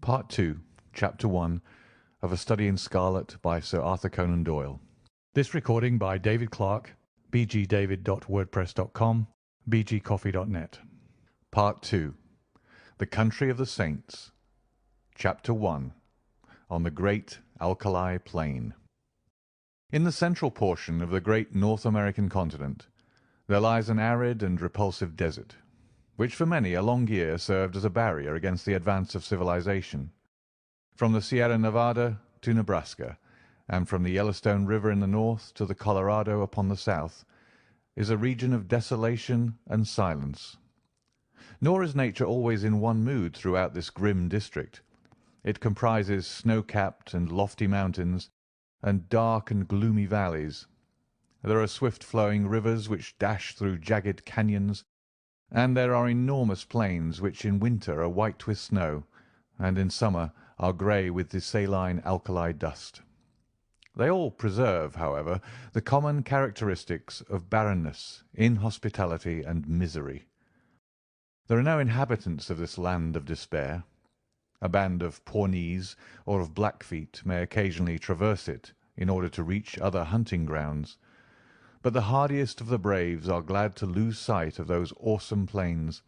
Part 2, Chapter 1 of A Study in Scarlet by Sir Arthur Conan Doyle. This recording by David Clarke, bgdavid.wordpress.com, bgcoffee.net. Part 2, The Country of the Saints. Chapter 1, On the Great Alkali Plain. In the central portion of the great North American continent there lies an arid and repulsive desert, which for many a long year served as a barrier against the advance of civilization. From the Sierra Nevada to Nebraska, and from the Yellowstone River in the north to the Colorado upon the south, is a region of desolation and silence. Nor is nature always in one mood throughout this grim district. It comprises snow-capped and lofty mountains, and dark and gloomy valleys. There are swift-flowing rivers which dash through jagged canyons, and there are enormous plains which in winter are white with snow, and in summer are grey with the saline alkali dust. They all preserve, however, the common characteristics of barrenness, inhospitality, and misery. There are no inhabitants of this land of despair. A band of Pawnees or of Blackfeet may occasionally traverse it in order to reach other hunting grounds, but the hardiest of the braves are glad to lose sight of those awesome plains,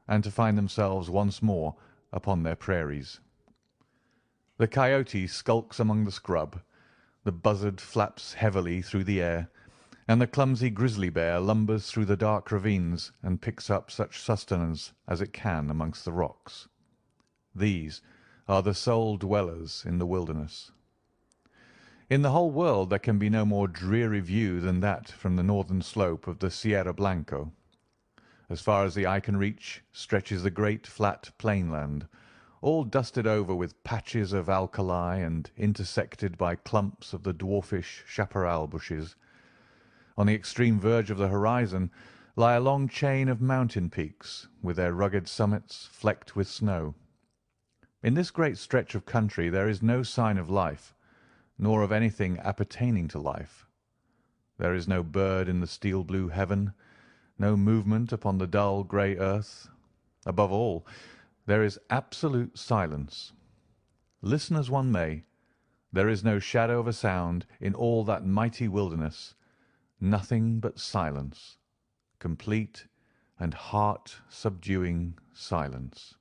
and to find themselves once more upon their prairies. The coyote skulks among the scrub, the buzzard flaps heavily through the air, and the clumsy grizzly bear lumbers through the dark ravines and picks up such sustenance as it can amongst the rocks. These are the sole dwellers in the wilderness. In the whole world there can be no more dreary view than that from the northern slope of the Sierra Blanco. As far as the eye can reach stretches the great flat plainland, all dusted over with patches of alkali and intersected by clumps of the dwarfish chaparral bushes. On the extreme verge of the horizon lie a long chain of mountain peaks, with their rugged summits flecked with snow. In this great stretch of country there is no sign of life, nor of anything appertaining to life. There is no bird in the steel-blue heaven, no movement upon the dull grey earth. Above all, there is absolute silence. Listen as one may, there is no shadow of a sound in all that mighty wilderness, nothing but silence, complete and heart-subduing silence.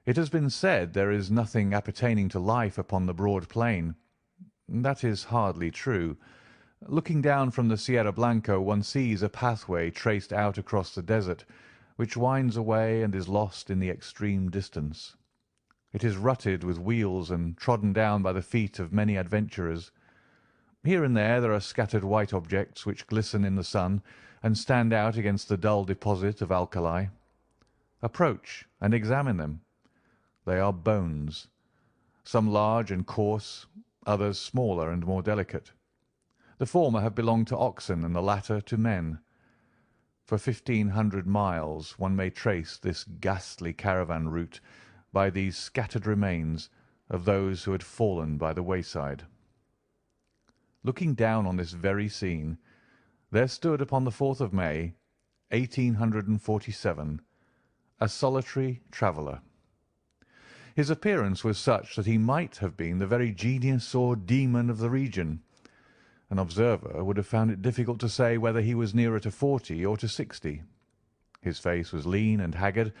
It has been said there is nothing appertaining to life upon the broad plain. That is hardly true. Looking down from the Sierra Blanco one sees a pathway traced out across the desert, which winds away and is lost in the extreme distance. It is rutted with wheels and trodden down by the feet of many adventurers. Here and there are scattered white objects which glisten in the sun and stand out against the dull deposit of alkali. Approach and examine them. They are bones, some large and coarse, others smaller and more delicate. The former have belonged to oxen and the latter to men. For 1,500 miles one may trace this ghastly caravan route by these scattered remains of those who had fallen by the wayside. Looking down on this very scene, there stood upon the 4th of May, 1847, a solitary traveller. His appearance was such that he might have been the very genius or demon of the region. An observer would have found it difficult to say whether he was nearer to 40 or to 60. His face was lean and haggard,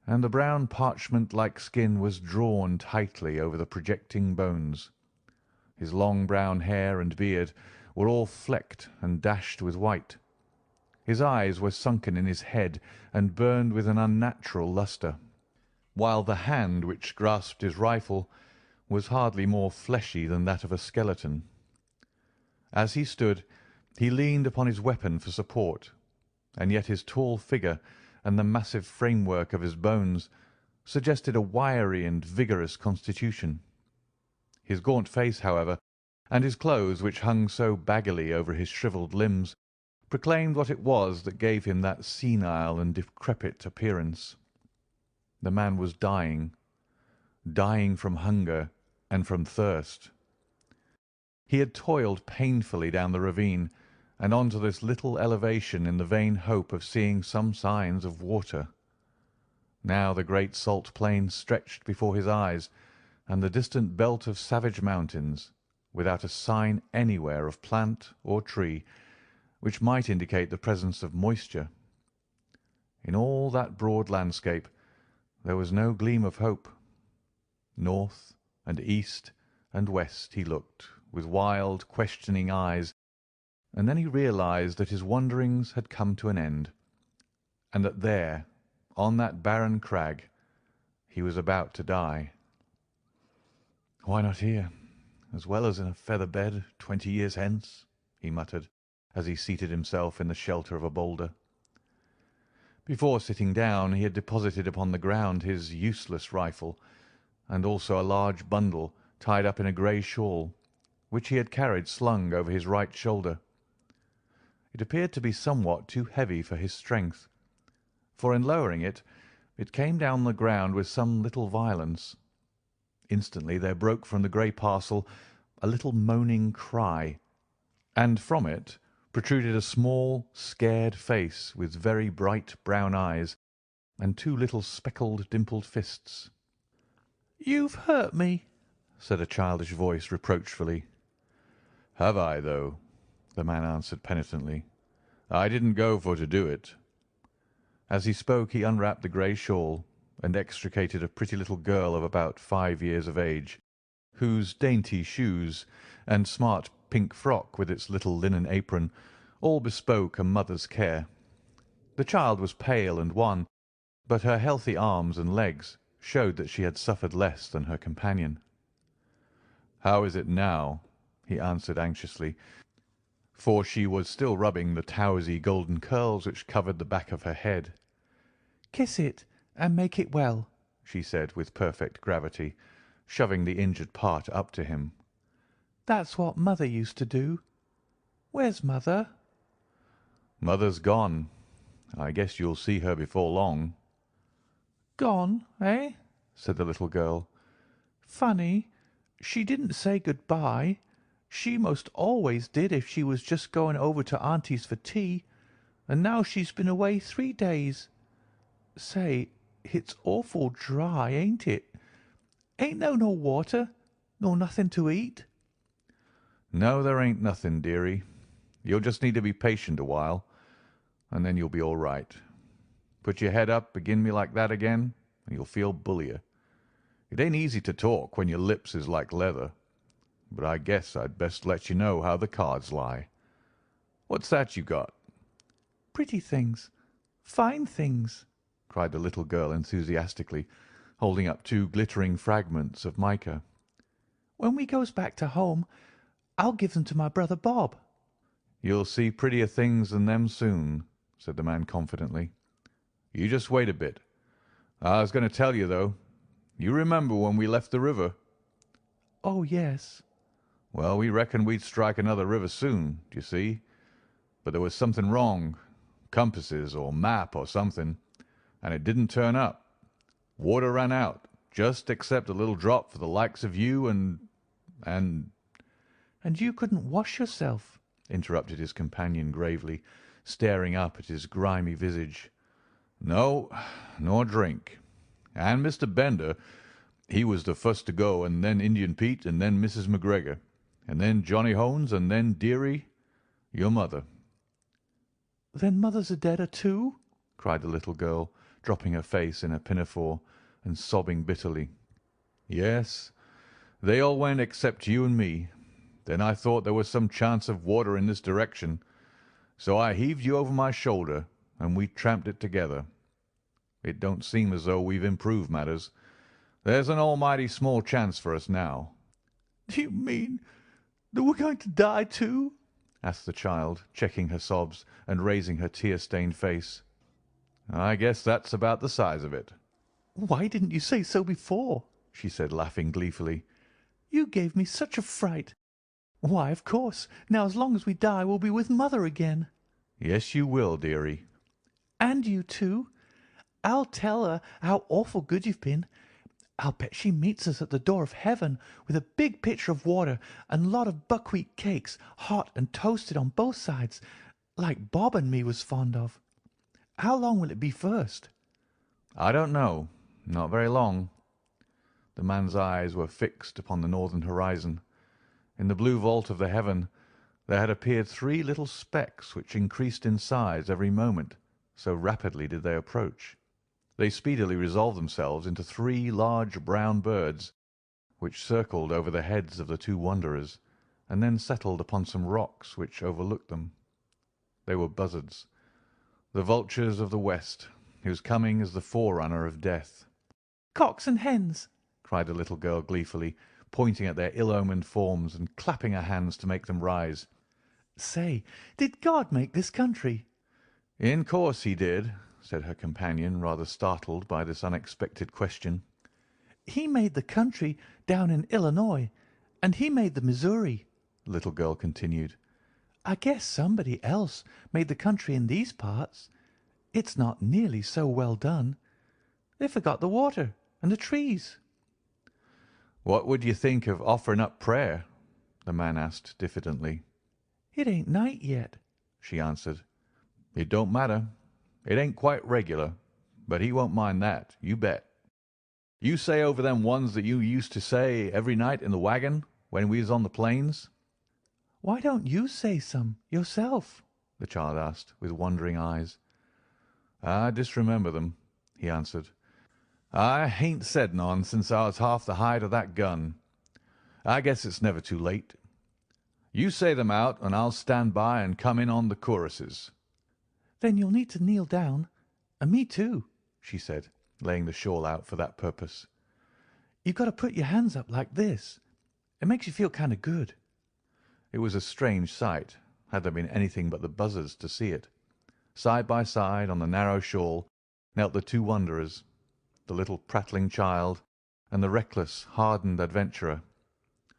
and the brown parchment-like skin was drawn tightly over the projecting bones. His long brown hair and beard were all flecked and dashed with white. His eyes were sunken in his head and burned with an unnatural lustre, while the hand which grasped his rifle was hardly more fleshy than that of a skeleton. As he stood, he leaned upon his weapon for support, and yet his tall figure and the massive framework of his bones suggested a wiry and vigorous constitution. His gaunt face, however, and his clothes, which hung so baggily over his shrivelled limbs, proclaimed what it was that gave him that senile and decrepit appearance. The man was dying from hunger and from thirst. He had toiled painfully down the ravine and on to this little elevation in the vain hope of seeing some signs of water. Now the great salt plain stretched before his eyes, and the distant belt of savage mountains, without a sign anywhere of plant or tree which might indicate the presence of moisture. In all that broad landscape there was no gleam of hope. North and east and west he looked with wild, questioning eyes, and then he realized that his wanderings had come to an end, and that there, on that barren crag, he was about to die. "Why not here, as well as in a feather bed 20 years hence?" he muttered, as he seated himself in the shelter of a boulder. Before sitting down he had deposited upon the ground his useless rifle, and also a large bundle tied up in a grey shawl, which he had carried slung over his right shoulder. It appeared to be somewhat too heavy for his strength, for in lowering it, it came down the ground with some little violence. Instantly there broke from the grey parcel a little moaning cry, and from it protruded a small, scared face with very bright brown eyes and two little speckled, dimpled fists. "You've hurt me," said a childish voice reproachfully. "Have I, though?" the man answered penitently. "I didn't go for to do it." As he spoke he unwrapped the grey shawl and extricated a pretty little girl of about 5 years of age, whose dainty shoes and smart pink frock with its little linen apron all bespoke a mother's care. The child was pale and wan, but her healthy arms and legs showed that she had suffered less than her companion. "How is it now?" he answered anxiously, for she was still rubbing the towsy golden curls which covered the back of her head. "Kiss it and make it well," she said with perfect gravity, shoving the injured part up to him. "That's what mother used to do. Where's mother?" "Mother's gone. I guess you'll see her before long." "Gone, eh?" said the little girl. "Funny. She didn't say good-bye. She most always did if she was just going over to Auntie's for tea, and now she's been away 3 days. Say, it's awful dry, ain't it? Ain't there no water, nor nothing to eat?" "No, there ain't nothing, dearie. You'll just need to be patient a while, and then you'll be all right. Put your head up agin me like that again, and you'll feel bullier. It ain't easy to talk when your lips is like leather, but I guess I'd best let you know how the cards lie. What's that you got?" "Pretty things, fine things," cried the little girl enthusiastically, holding up 2 glittering fragments of mica. "When we goes back to home, I'll give them to my brother Bob." "You'll see prettier things than them soon," said the man confidently. "You just wait a bit. I was going to tell you, though. You remember when we left the river?" "Oh, yes." "Well, we reckoned we'd strike another river soon, do you see? But there was something wrong, compasses or map or something, and it didn't turn up. Water ran out, just except a little drop for the likes of you and—" "And you couldn't wash yourself," interrupted his companion gravely, staring up at his grimy visage. "No, nor drink. And Mr. Bender, he was the first to go, and then Indian Pete, and then Mrs. McGregor, and then Johnny Hones, and then, dearie, your mother." "Then mother's a deader too?" cried the little girl, dropping her face in a pinafore and sobbing bitterly. "Yes, they all went except you and me. Then I thought there was some chance of water in this direction, so I heaved you over my shoulder, and we tramped it together. It don't seem as though we've improved matters. There's an almighty small chance for us now." "Do you mean that we're going to die too?" asked the child, checking her sobs and raising her tear-stained face. "I guess that's about the size of it." "Why didn't you say so before?" she said, laughing gleefully. "You gave me such a fright. Why, of course, now as long as we die we'll be with mother again." "Yes, you will, dearie." And you too. I'll tell her how awful good you've been. I'll bet she meets us at the door of heaven with a big pitcher of water and a lot of buckwheat cakes, hot and toasted on both sides, like Bob and me was fond of. How long will it be first?" I don't know. Not very long. The man's eyes were fixed upon the northern horizon. In the blue vault of the heaven there had appeared three little specks which increased in size every moment, so rapidly did they approach. They speedily resolved themselves into three large brown birds, which circled over the heads of the two wanderers, and then settled upon some rocks which overlooked them. They were buzzards, the vultures of the west, whose coming is the forerunner of death. "Cocks and hens!" cried the little girl gleefully, pointing at their ill-omened forms and clapping her hands to make them rise. "Say, did God make this country?" "In course he did," said her companion, rather startled by this unexpected question. "He made the country down in Illinois, and he made the Missouri," the little girl continued. "I guess somebody else made the country in these parts. It's not nearly so well done. They forgot the water and the trees." "What would you think of offering up prayer?" the man asked diffidently. "It ain't night yet," she answered. "It don't matter. It ain't quite regular, but he won't mind that, you bet. You say over them ones that you used to say every night in the wagon when we was on the plains?" "Why don't you say some yourself?" the child asked, with wondering eyes. "I disremember them," he answered. "I hain't said none since I was half the height of that gun. I guess it's never too late. You say them out, and I'll stand by and come in on the choruses." "Then you'll need to kneel down, and me too," she said, laying the shawl out for that purpose. "You've got to put your hands up like this. It makes you feel kind of good." It was a strange sight, had there been anything but the buzzards to see it. Side by side on the narrow shawl knelt the two wanderers, the little prattling child and the reckless, hardened adventurer.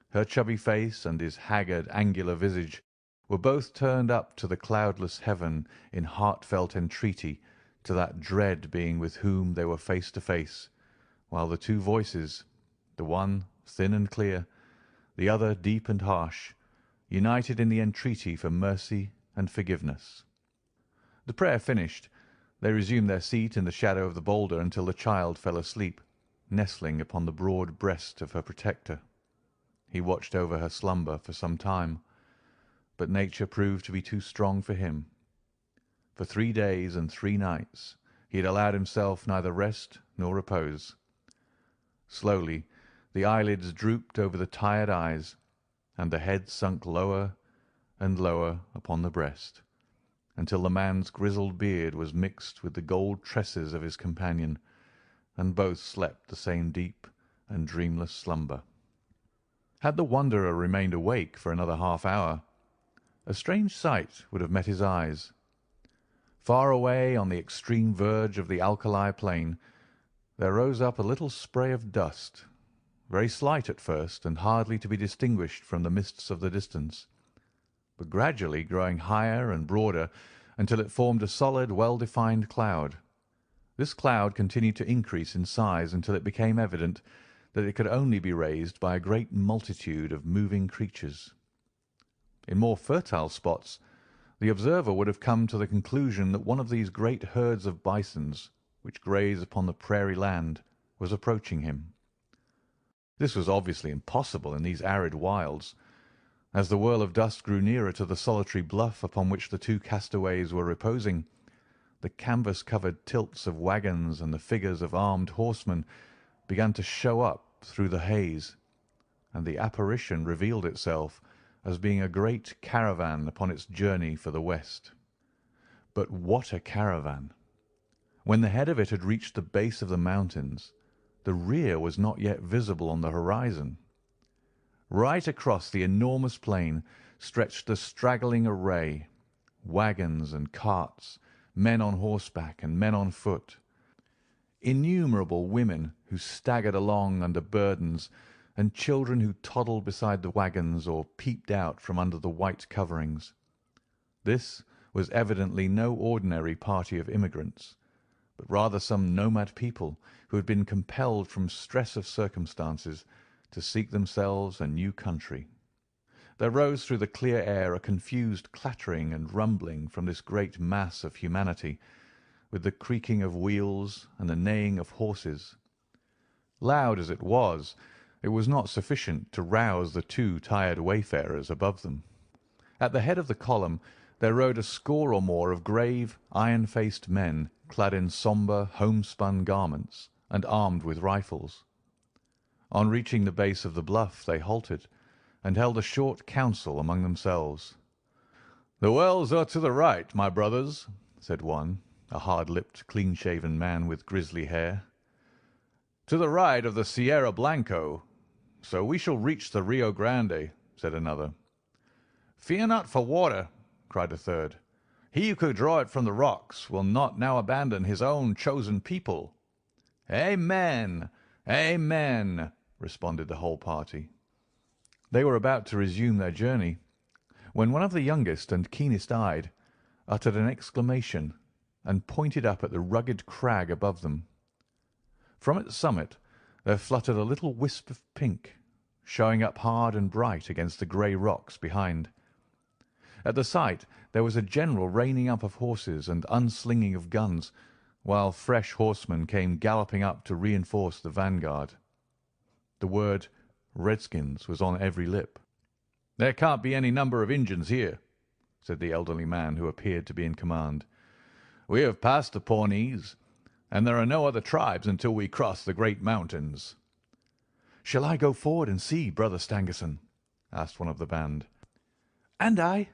Her chubby face and his haggard, angular visage were both turned up to the cloudless heaven in heartfelt entreaty to that dread being with whom they were face to face, while the two voices, the one thin and clear, the other deep and harsh, united in the entreaty for mercy and forgiveness. The prayer finished, they resumed their seat in the shadow of the boulder until the child fell asleep, nestling upon the broad breast of her protector. He watched over her slumber for some time, but nature proved to be too strong for him. For 3 days and 3 nights he had allowed himself neither rest nor repose. Slowly the eyelids drooped over the tired eyes, and the head sunk lower and lower upon the breast, until the man's grizzled beard was mixed with the gold tresses of his companion, and both slept the same deep and dreamless slumber. Had the wanderer remained awake for another half-hour, a strange sight would have met his eyes. Far away on the extreme verge of the alkali plain there rose up a little spray of dust, very slight at first and hardly to be distinguished from the mists of the distance, but gradually growing higher and broader until it formed a solid, well-defined cloud. This cloud continued to increase in size until it became evident that it could only be raised by a great multitude of moving creatures. In more fertile spots the observer would have come to the conclusion that one of these great herds of bisons, which graze upon the prairie land, was approaching him. This was obviously impossible in these arid wilds. As the whirl of dust grew nearer to the solitary bluff upon which the two castaways were reposing, the canvas-covered tilts of wagons and the figures of armed horsemen began to show up through the haze, and the apparition revealed itself as being a great caravan upon its journey for the west. But what a caravan! When the head of it had reached the base of the mountains, the rear was not yet visible on the horizon. Right across the enormous plain stretched the straggling array, wagons and carts, men on horseback and men on foot, innumerable women who staggered along under burdens, and children who toddled beside the wagons or peeped out from under the white coverings. This was evidently no ordinary party of immigrants, but rather some nomad people who had been compelled from stress of circumstances to seek themselves a new country. There rose through the clear air a confused clattering and rumbling from this great mass of humanity, with the creaking of wheels and the neighing of horses. Loud as it was not sufficient to rouse the two tired wayfarers above them. At the head of the column there rode a score or more of grave, iron-faced men clad in sombre, homespun garments and armed with rifles. On reaching the base of the bluff they halted, and held a short council among themselves. "The wells are to the right, my brothers," said one, a hard-lipped, clean-shaven man with grizzly hair. "To the right of the Sierra Blanco, so we shall reach the Rio Grande," said another. "Fear not for water," cried a third. "He who could draw it from the rocks will not now abandon his own chosen people." "Amen! Amen!" responded the whole party. They were about to resume their journey, when one of the youngest and keenest-eyed uttered an exclamation and pointed up at the rugged crag above them. From its summit there fluttered a little wisp of pink, showing up hard and bright against the grey rocks behind. At the sight there was a general reining up of horses and unslinging of guns, while fresh horsemen came galloping up to reinforce the vanguard. The word "Redskins" was on every lip. "There can't be any number of Injuns here," said the elderly man who appeared to be in command. "We have passed the Pawnees, and there are no other tribes until we cross the great mountains." "Shall I go forward and see, Brother Stangerson?" asked one of the band. "And I,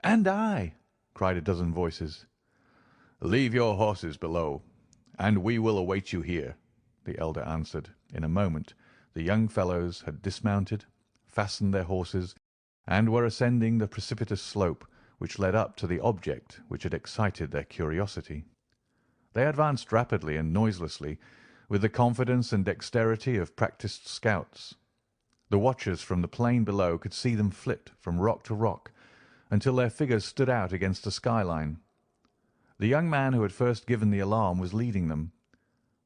and I," cried a dozen voices. "Leave your horses below, and we will await you here," the elder answered. In a moment the young fellows had dismounted, fastened their horses, and were ascending the precipitous slope which led up to the object which had excited their curiosity. They advanced rapidly and noiselessly, with the confidence and dexterity of practised scouts. The watchers from the plain below could see them flit from rock to rock until their figures stood out against the skyline. The young man who had first given the alarm was leading them.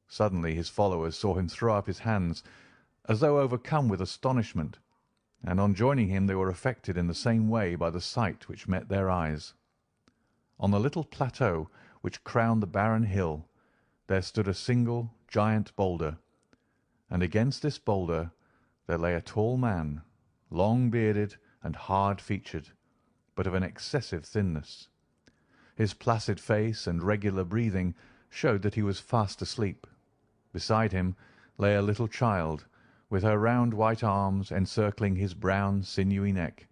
Suddenly his followers saw him throw up his hands, as though overcome with astonishment, and on joining him they were affected in the same way by the sight which met their eyes. On the little plateau which crowned the barren hill there stood a single giant boulder, and against this boulder there lay a tall man, long-bearded and hard-featured, but of an excessive thinness. His placid face and regular breathing showed that he was fast asleep. Beside him lay a little child, with her round white arms encircling his brown sinewy neck,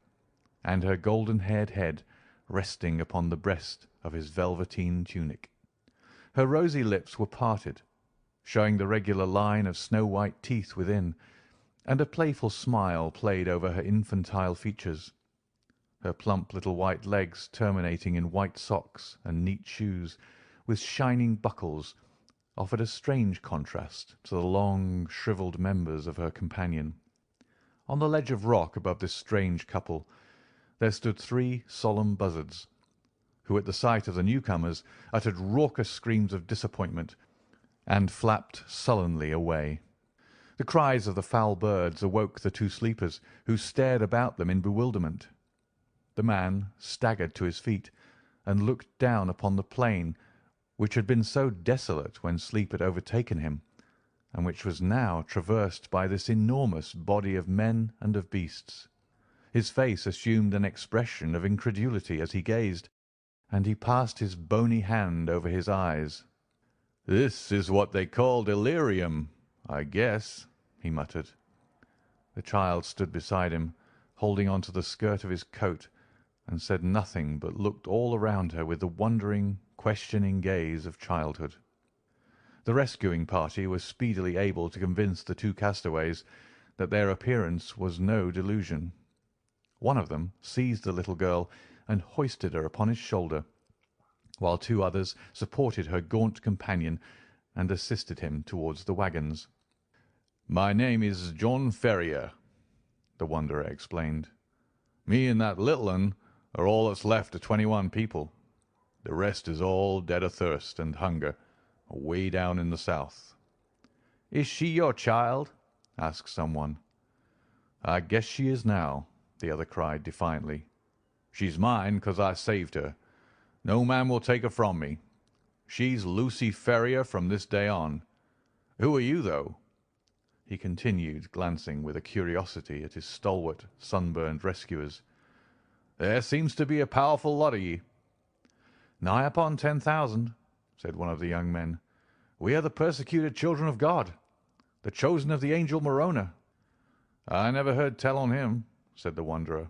and her golden-haired head resting upon the breast of his velveteen tunic. Her rosy lips were parted, showing the regular line of snow-white teeth within, and a playful smile played over her infantile features. Her plump little white legs, terminating in white socks and neat shoes, with shining buckles, offered a strange contrast to the long, shrivelled members of her companion. On the ledge of rock above this strange couple there stood three solemn buzzards, who at the sight of the newcomers uttered raucous screams of disappointment and flapped sullenly away. The cries of the foul birds awoke the two sleepers, who stared about them in bewilderment. The man staggered to his feet and looked down upon the plain which had been so desolate when sleep had overtaken him, and which was now traversed by this enormous body of men and of beasts. His face assumed an expression of incredulity as he gazed, and he passed his bony hand over his eyes. "This is what they call delirium, I guess," he muttered. The child stood beside him, holding on to the skirt of his coat, and said nothing, but looked all around her with the wondering, questioning gaze of childhood. The rescuing party was speedily able to convince the two castaways that their appearance was no delusion. One of them seized the little girl and hoisted her upon his shoulder, while two others supported her gaunt companion and assisted him towards the wagons. "My name is John Ferrier," the wanderer explained. "Me and that little un are all that's left of 21 people. The rest is all dead of thirst and hunger, away down in the south." "Is she your child?" asked someone. "I guess she is now," the other cried defiantly. "She's mine 'cause I saved her. No man will take her from me. She's Lucy Ferrier from this day on. Who are you, though?" he continued, glancing with a curiosity at his stalwart, sunburned rescuers. "There seems to be a powerful lot of ye." "Nigh upon 10,000, said one of the young men. "We are the persecuted children of God, the chosen of the angel Morona." "I never heard tell on him," said the wanderer.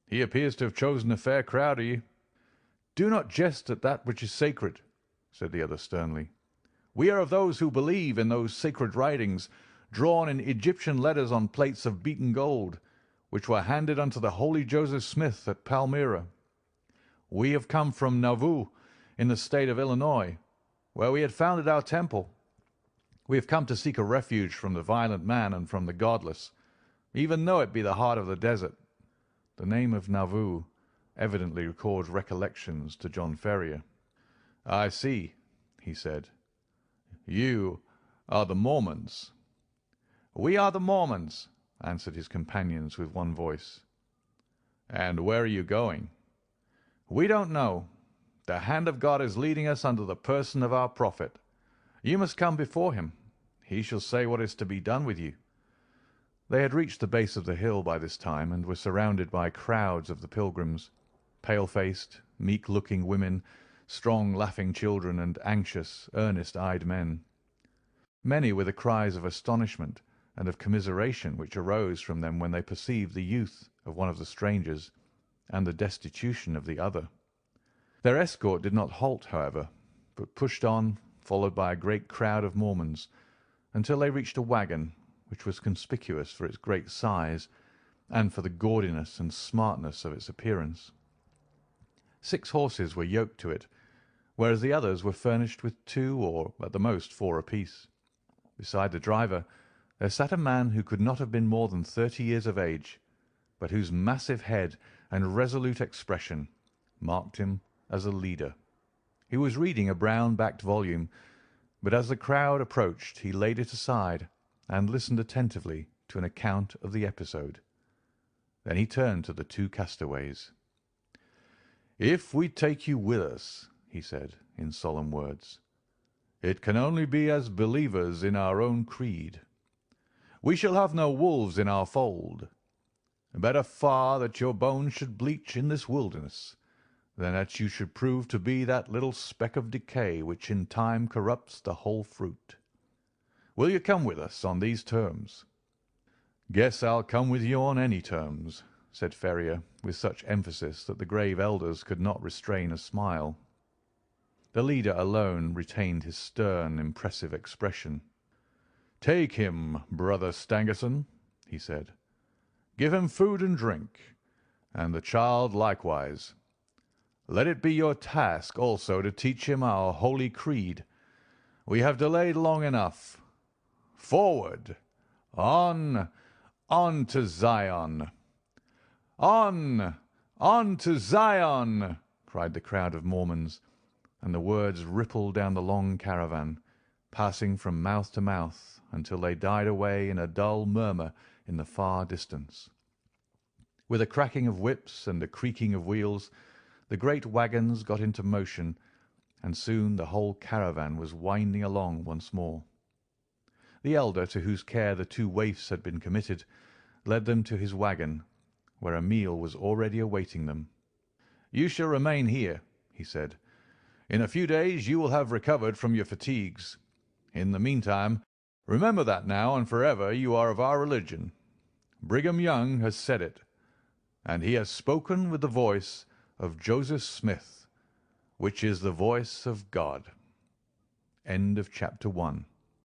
"He appears to have chosen a fair crowd of ye." "Do not jest at that which is sacred," said the other sternly. "We are of those who believe in those sacred writings, drawn in Egyptian letters on plates of beaten gold, which were handed unto the holy Joseph Smith at Palmyra. We have come from Nauvoo, in the state of Illinois, where we had founded our temple. We have come to seek a refuge from the violent man and from the godless, even though it be the heart of the desert." The name of Nauvoo evidently records recollections to John Ferrier. "I see," he said. "You are the Mormons." "We are the Mormons," answered his companions with one voice. "And where are you going?" "We don't know. The hand of God is leading us under the person of our prophet. You must come before him. He shall say what is to be done with you." They had reached the base of the hill by this time, and were surrounded by crowds of the pilgrims, pale-faced, meek-looking women, strong, laughing children, and anxious, earnest-eyed men. Many were the cries of astonishment and of commiseration which arose from them when they perceived the youth of one of the strangers and the destitution of the other. Their escort did not halt, however, but pushed on, followed by a great crowd of Mormons, until they reached a wagon, which was conspicuous for its great size and for the gaudiness and smartness of its appearance. 6 horses were yoked to it, whereas the others were furnished with 2 or at the most 4 apiece. Beside the driver there sat a man who could not have been more than 30 years of age, but whose massive head and resolute expression marked him as a leader. He was reading a brown-backed volume, but as the crowd approached he laid it aside and listened attentively to an account of the episode. Then he turned to the 2 castaways. "If we take you with us," he said in solemn words, "it can only be as believers in our own creed. We shall have no wolves in our fold. Better far that your bones should bleach in this wilderness than that you should prove to be that little speck of decay which in time corrupts the whole fruit. Will you come with us on these terms?" "Guess I'll come with you on any terms," said Ferrier, with such emphasis that the grave elders could not restrain a smile. The leader alone retained his stern, impressive expression. "Take him, Brother Stangerson," he said. "Give him food and drink, and the child likewise. Let it be your task also to teach him our holy creed. We have delayed long enough. Forward! On! On to Zion! On! On to Zion!" cried the crowd of Mormons, and the words rippled down the long caravan, passing from mouth to mouth until they died away in a dull murmur in the far distance. With a cracking of whips and a creaking of wheels, the great wagons got into motion, and soon the whole caravan was winding along once more. The elder, to whose care the 2 waifs had been committed, led them to his wagon, where a meal was already awaiting them. "You shall remain here," he said. "In a few days you will have recovered from your fatigues. In the meantime, remember that now and forever you are of our religion. Brigham Young has said it, and he has spoken with the voice of Joseph Smith, which is the voice of God." End of chapter 1.